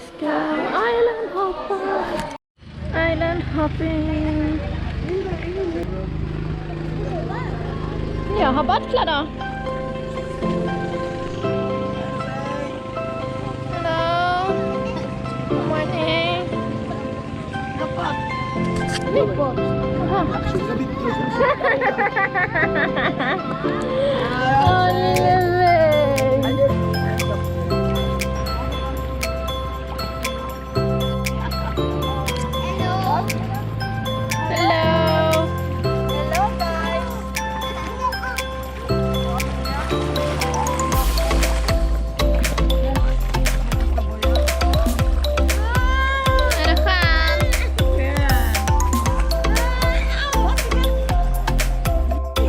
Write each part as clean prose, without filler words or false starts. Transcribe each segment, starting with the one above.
ska island hoppa. Island hopping. Jag har badkläder. Hello. Good morning. Big boat.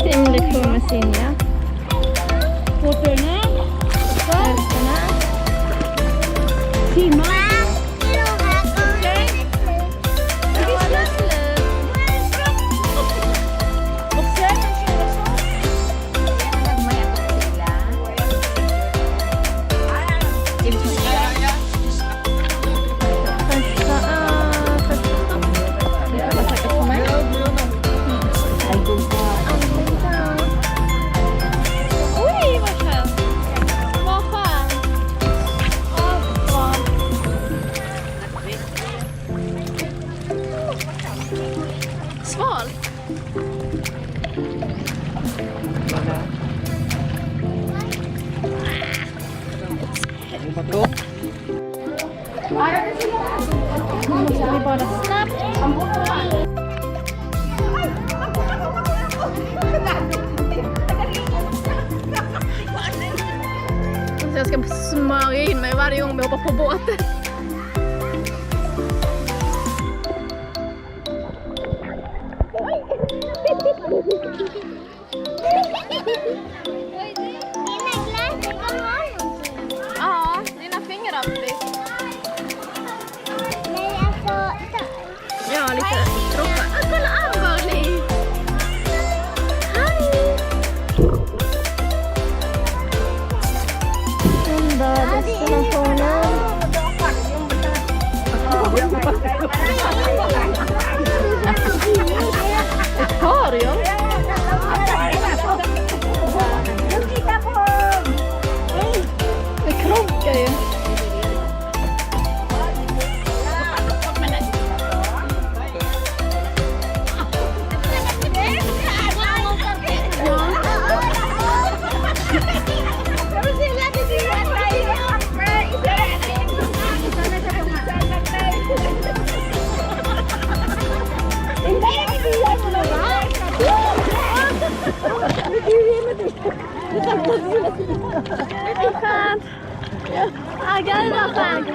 Simlektioner. Fotona. Hälfterna. Simma. Sval. Nu måste vi bada snabbt. Så jag ska smörja in mig varje gång vi hoppar på båten. Ja, dina fingeravtryck. Ja, lite droppar. Kolla Amberly! Hej! Destinationen. Akvarium? Det krockar ju. Det är skönt. Ja, gud vad skönt.